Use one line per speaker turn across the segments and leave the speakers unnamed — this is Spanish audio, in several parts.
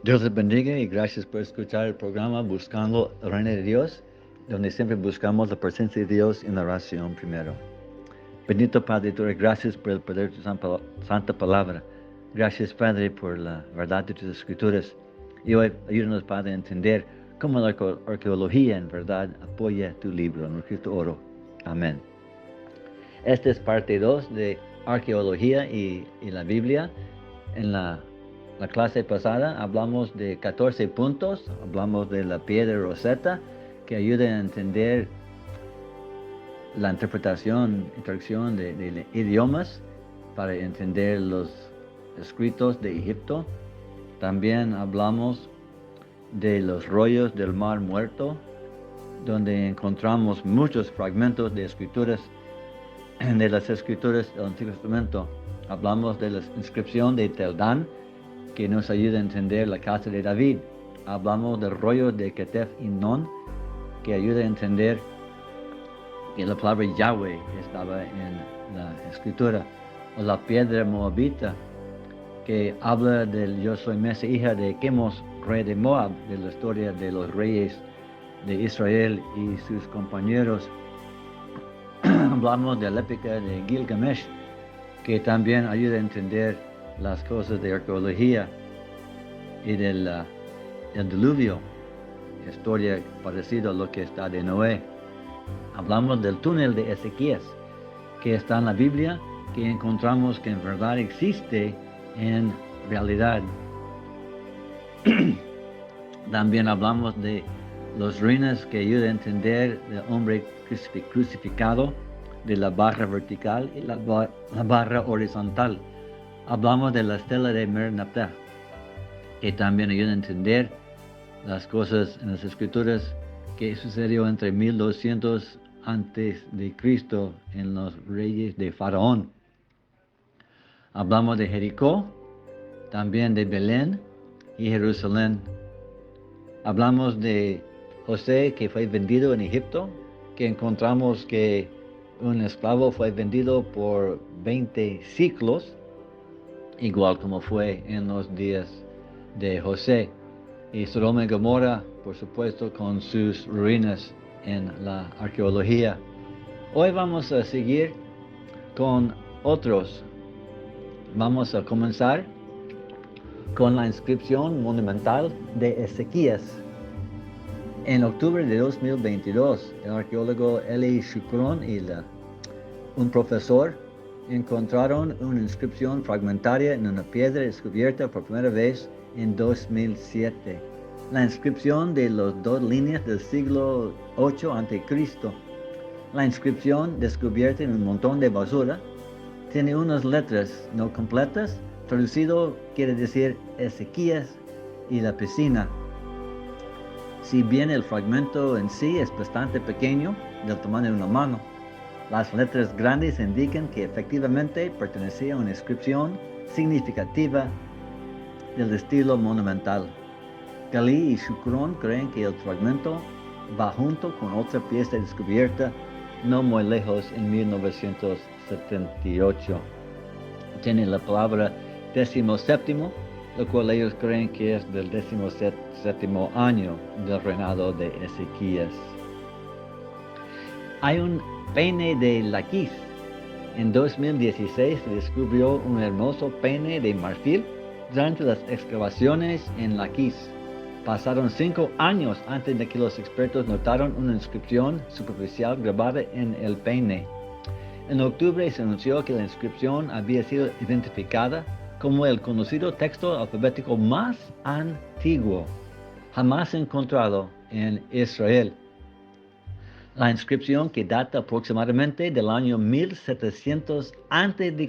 Dios les bendiga y gracias por escuchar el programa Buscando el Reino de Dios, donde siempre buscamos la presencia de Dios en la oración primero. Bendito Padre, te doy gracias por el poder de tu santa palabra. Gracias, Padre, por la verdad de tus escrituras. Y hoy ayúdanos, Padre, a entender cómo la arqueología en verdad apoya tu libro, en Cristo oro. Amén. Esta es parte 2 de arqueología y la Biblia. En la clase pasada hablamos de 14 puntos, hablamos de la piedra Rosetta, que ayuda a entender la interpretación y traducción de idiomas para entender los escritos de Egipto. También hablamos de los rollos del Mar Muerto, donde encontramos muchos fragmentos de escrituras, de las escrituras del Antiguo Testamento. Hablamos de la inscripción de Teldán, que nos ayuda a entender la casa de David. Hablamos del rollo de Ketef y Non, que ayuda a entender que la palabra Yahweh estaba en la escritura. O la piedra moabita, que habla del yo soy Mesa, hija de Chemos, rey de Moab, de la historia de los reyes de Israel y sus compañeros. Hablamos de la épica de Gilgamesh, que también ayuda a entender las cosas de arqueología y del diluvio, historia parecida a lo que está de Noé. Hablamos del túnel de Ezequías, que está en la Biblia, que encontramos que en verdad existe en realidad. También hablamos de los ruinas que ayudan a entender el hombre crucificado, de la barra vertical y la barra horizontal. Hablamos de la estela de Merneptah, que también ayuda a entender las cosas en las escrituras que sucedió entre 1200 antes de Cristo en los reyes de Faraón. Hablamos de Jericó, también de Belén y Jerusalén. Hablamos de José, que fue vendido en Egipto, que encontramos que un esclavo fue vendido por 20 ciclos, igual como fue en los días de José. Y Sodoma y Gomorra, por supuesto, con sus ruinas en la arqueología. Hoy vamos a seguir con otros. Vamos a comenzar con la inscripción monumental de Ezequías. En octubre de 2022, el arqueólogo Eli Shukron y un profesor encontraron una inscripción fragmentaria en una piedra descubierta por primera vez en 2007. La inscripción de las dos líneas del siglo 8 a.C. La inscripción, descubierta en un montón de basura, tiene unas letras no completas. Traducido quiere decir Ezequías y la piscina. Si bien el fragmento en sí es bastante pequeño, del tamaño de una mano, las letras grandes indican que efectivamente pertenecía a una inscripción significativa del estilo monumental. Gali y Shukron creen que el fragmento va junto con otra pieza descubierta no muy lejos en 1978. Tiene la palabra 17º, lo cual ellos creen que es del 17º año del reinado de Ezequías. Hay un peine de Laquis. En 2016 se descubrió un hermoso peine de marfil durante las excavaciones en Laquis. Pasaron 5 años antes de que los expertos notaron una inscripción superficial grabada en el peine. En octubre se anunció que la inscripción había sido identificada como el conocido texto alfabético más antiguo jamás encontrado en Israel. La inscripción, que data aproximadamente del año 1700 a.C.,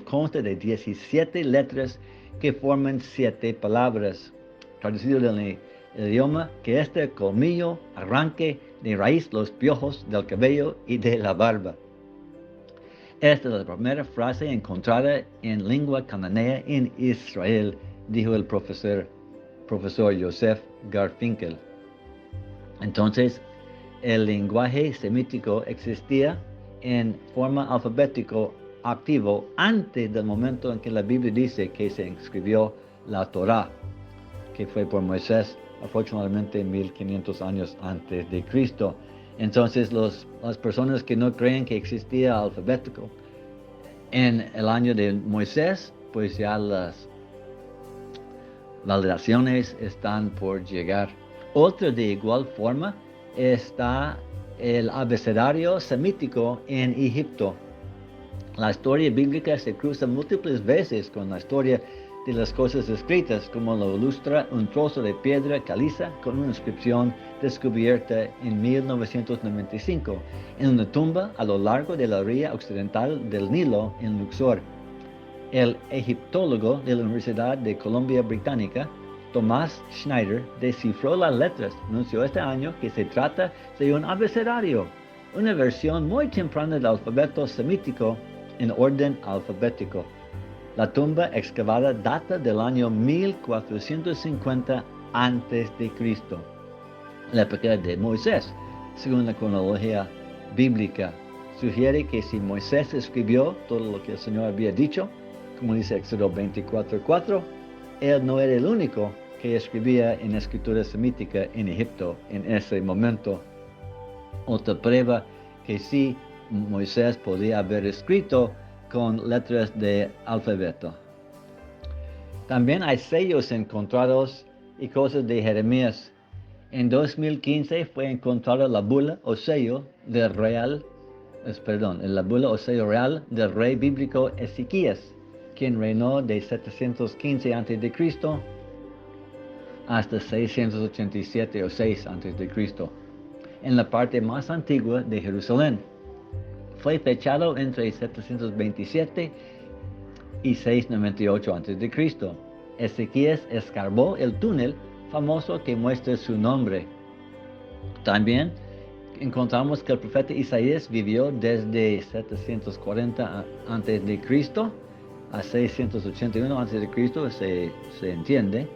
consta de 17 letras que forman 7 palabras. Traducido del idioma, que este colmillo arranque de raíz los piojos del cabello y de la barba. Esta es la primera frase encontrada en lengua cananea en Israel, dijo el profesor Joseph Garfinkel. Entonces, el lenguaje semítico existía en forma alfabético activo antes del momento en que la Biblia dice que se escribió la Torá. que fue por Moisés, aproximadamente 1500 años antes de Cristo. Entonces, las personas que no creen que existía alfabético en el año de Moisés, pues ya las validaciones están por llegar. Otra de igual forma está el abecedario semítico en Egipto. La historia bíblica se cruza múltiples veces con la historia de las cosas escritas, como lo ilustra un trozo de piedra caliza con una inscripción descubierta en 1995 en una tumba a lo largo de la orilla occidental del Nilo en Luxor. El egiptólogo de la Universidad de Columbia Británica, Thomas Schneider, descifró las letras. Anunció este año que se trata de un abecedario, una versión muy temprana del alfabeto semítico en orden alfabético. La tumba excavada data del año 1450 a.C., la época de Moisés, según la cronología bíblica. Sugiere que si Moisés escribió todo lo que el Señor había dicho, como dice Éxodo 24:4, él no era el único que escribía en escritura semítica en Egipto en ese momento. Otra prueba que sí Moisés podía haber escrito con letras de alfabeto. También hay sellos encontrados y cosas de Jeremías. En 2015 fue encontrada la bula o sello del real del rey bíblico Ezequías, quien reinó de 715 a.C. hasta 687 o 6 a.C., en la parte más antigua de Jerusalén. Fue fechado entre 727 y 698 a.C. Ezequías escarbó el túnel famoso que muestra su nombre. También encontramos que el profeta Isaías vivió desde 740 a.C. a 681 a.C., se entiende,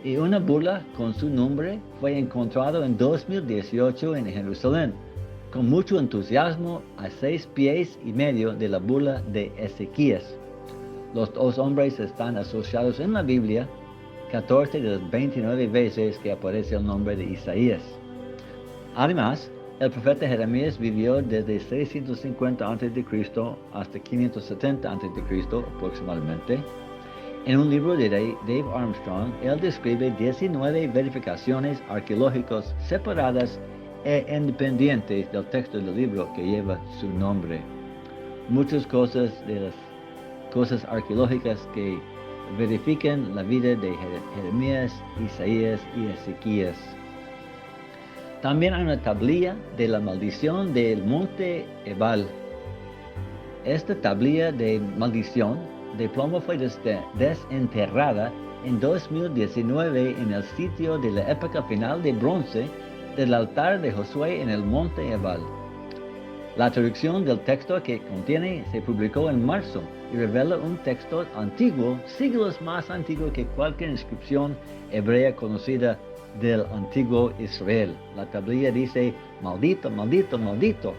y una bula con su nombre fue encontrado en 2018 en Jerusalén, con mucho entusiasmo a 6 pies y medio de la bula de Ezequías. Los dos hombres están asociados en la Biblia 14 de las 29 veces que aparece el nombre de Isaías. Además, el profeta Jeremías vivió desde 650 a.C. hasta 570 a.C. aproximadamente. En un libro de Dave Armstrong, él describe 19 verificaciones arqueológicas separadas e independientes del texto del libro que lleva su nombre. Muchas cosas de las cosas arqueológicas que verifican la vida de Jeremías, Isaías y Ezequías. También hay una tablilla de la maldición del monte Ebal. Esta tablilla de maldición de plomo fue desenterrada en 2019 en el sitio de la época final de bronce del altar de Josué en el monte Ebal. La traducción del texto que contiene se publicó en marzo y revela un texto antiguo, siglos más antiguo que cualquier inscripción hebrea conocida del antiguo Israel. La tablilla dice maldito, maldito, maldito,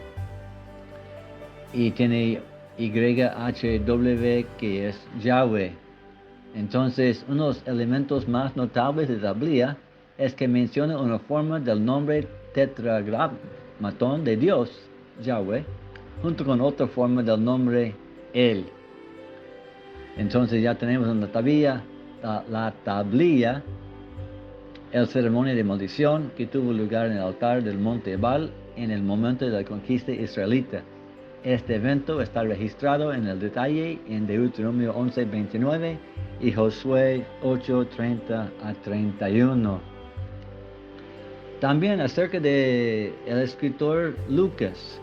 y tiene YHWH, que es Yahweh. Entonces, unos elementos más notables de la tablilla es que menciona una forma del nombre tetragramatón de Dios, Yahweh, junto con otra forma del nombre El. Entonces ya tenemos en la tablilla el ceremonia de maldición que tuvo lugar en el altar del monte Ebal en el momento de la conquista israelita. Este evento está registrado en el detalle en Deuteronomio 11:29 y Josué 8:30 a 31. También acerca de el escritor Lucas.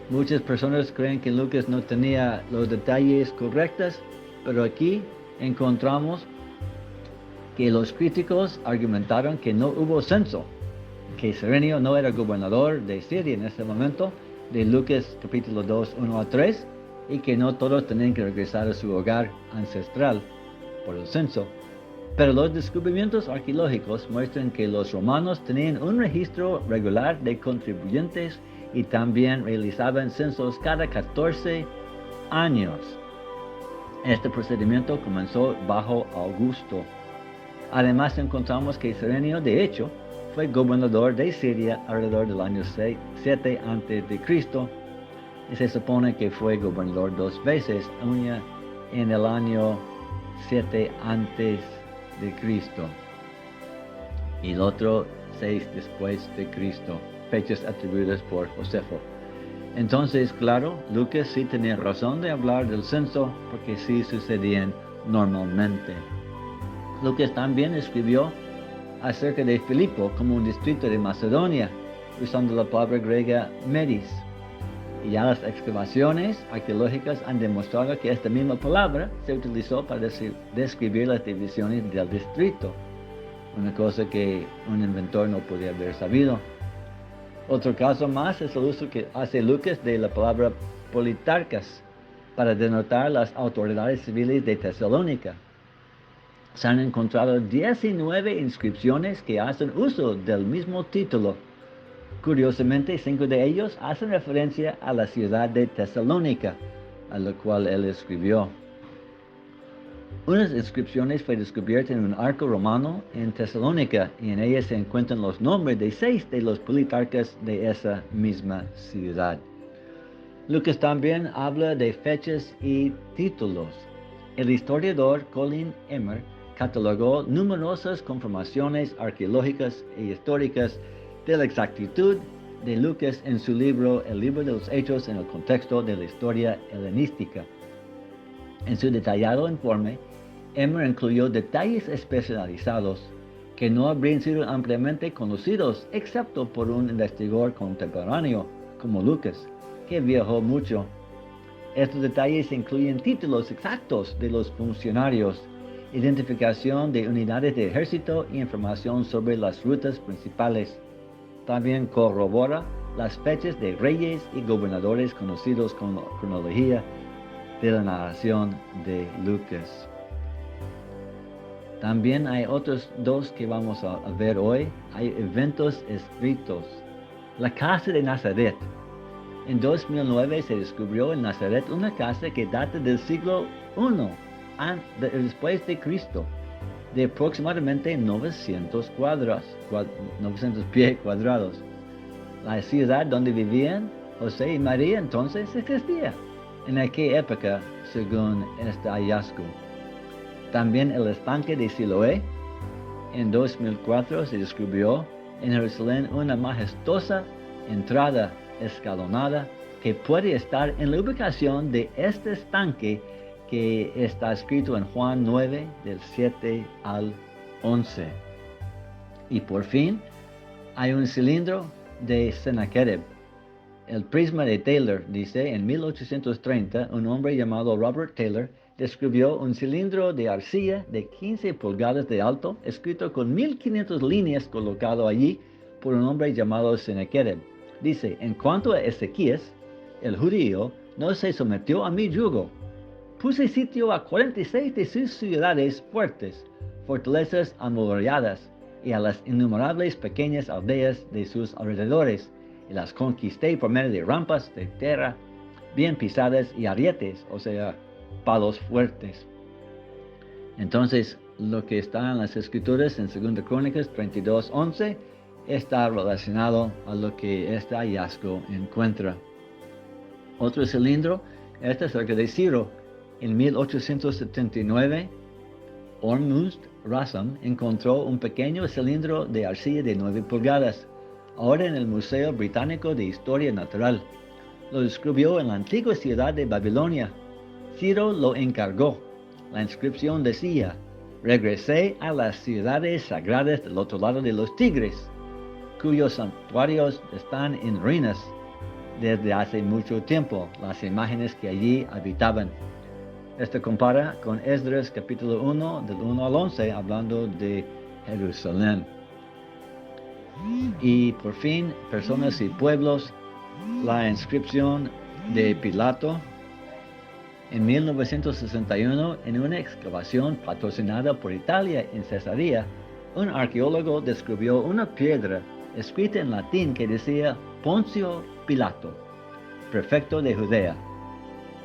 Muchas personas creen que Lucas no tenía los detalles correctos, pero aquí encontramos que los críticos argumentaron que no hubo censo, que Cirenio no era gobernador de Siria en ese momento, de Lucas capítulo 2, 1 a 3, y que no todos tenían que regresar a su hogar ancestral por el censo. Pero los descubrimientos arqueológicos muestran que los romanos tenían un registro regular de contribuyentes y también realizaban censos cada 14 años. Este procedimiento comenzó bajo Augusto. Además encontramos que Cirenio, de hecho, fue gobernador de Siria alrededor del año 7 a.C. y se supone que fue gobernador 2 veces, una en el año 7 a.C. y el otro 6 después de Cristo, fechas atribuidas por Josefo. Entonces, claro, Lucas sí tenía razón de hablar del censo porque sí sucedían normalmente. Lucas también escribió acerca de Filipo como un distrito de Macedonia, usando la palabra griega medis. Y ya las excavaciones arqueológicas han demostrado que esta misma palabra se utilizó para describir las divisiones del distrito, una cosa que un inventor no podía haber sabido. Otro caso más es el uso que hace Lucas de la palabra politarcas para denotar las autoridades civiles de Tesalónica. Se han encontrado 19 inscripciones que hacen uso del mismo título. Curiosamente, 5 de ellos hacen referencia a la ciudad de Tesalónica, a la cual él escribió. Unas inscripciones fue descubierta en un arco romano en Tesalónica y en ella se encuentran los nombres de 6 de los politarcas de esa misma ciudad. Lucas también habla de fechas y títulos. El historiador Colin Emmer catalogó numerosas confirmaciones arqueológicas e históricas de la exactitud de Lucas en su libro El libro de los Hechos en el contexto de la historia helenística. En su detallado informe, Emmer incluyó detalles especializados que no habrían sido ampliamente conocidos excepto por un investigador contemporáneo como Lucas, que viajó mucho. Estos detalles incluyen títulos exactos de los funcionarios, identificación de unidades de ejército y información sobre las rutas principales. También corrobora las fechas de reyes y gobernadores conocidos con la cronología de la narración de Lucas. También hay otros 2 que vamos a ver hoy. Hay eventos escritos. La casa de Nazaret. En 2009 se descubrió en Nazaret una casa que data del siglo I después de Cristo, de aproximadamente 900 pies cuadrados. La ciudad donde vivían José y María entonces existía en aquella época, según este hallazgo. También el estanque de Siloé. En 2004 se descubrió en Jerusalén una majestuosa entrada escalonada que puede estar en la ubicación de este estanque que está escrito en Juan 9 del 7 al 11. Y por fin hay un cilindro de Sennacherib. El prisma de Taylor dice, en 1830 un hombre llamado Robert Taylor describió un cilindro de arcilla de 15 pulgadas de alto, escrito con 1500 líneas colocado allí por un hombre llamado Sennacherib. Dice, en cuanto a Ezequías, el judío no se sometió a mi yugo. Puse sitio a 46 de sus ciudades fuertes, fortalezas amuralladas, y a las innumerables pequeñas aldeas de sus alrededores, y las conquisté por medio de rampas de tierra bien pisadas y arietes, o sea, palos fuertes. Entonces, lo que está en las Escrituras en 2 Crónicas 32:11 está relacionado a lo que este hallazgo encuentra. Otro cilindro está cerca de Ciro. En 1879, Ormuzd Rassam encontró un pequeño cilindro de arcilla de 9 pulgadas, ahora en el Museo Británico de Historia Natural. Lo descubrió en la antigua ciudad de Babilonia. Ciro lo encargó. La inscripción decía, regresé a las ciudades sagradas del otro lado de los Tigres, cuyos santuarios están en ruinas desde hace mucho tiempo, las imágenes que allí habitaban. Esto compara con Esdras capítulo 1, del 1 al 11, hablando de Jerusalén. Y por fin, personas y pueblos, la inscripción de Pilato. En 1961, en una excavación patrocinada por Italia en Cesarea, un arqueólogo descubrió una piedra escrita en latín que decía Poncio Pilato, prefecto de Judea.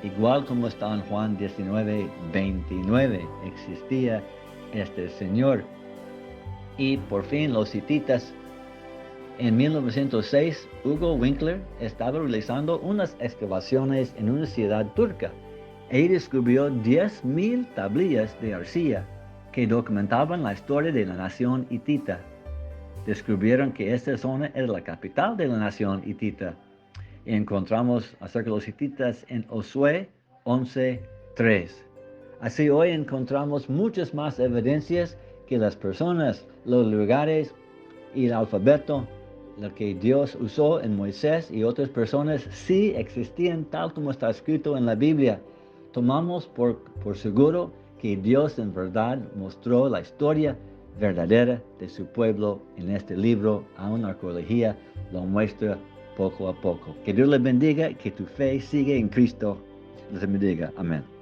Igual como está en Juan 19:29, existía este señor. Y por fin los hititas. En 1906, Hugo Winkler estaba realizando unas excavaciones en una ciudad turca y descubrió 10,000 tablillas de arcilla que documentaban la historia de la nación hitita. Descubrieron que esta zona era la capital de la nación hitita. Y encontramos acerca de los hititas en Josué 11:3. Así hoy encontramos muchas más evidencias que las personas, los lugares y el alfabeto, lo que Dios usó en Moisés y otras personas, sí existían tal como está escrito en la Biblia. Tomamos por seguro que Dios en verdad mostró la historia verdadera de su pueblo en este libro. Aún la arqueología lo muestra poco a poco. Que Dios les bendiga, que tu fe siga en Cristo. Les bendiga. Amén.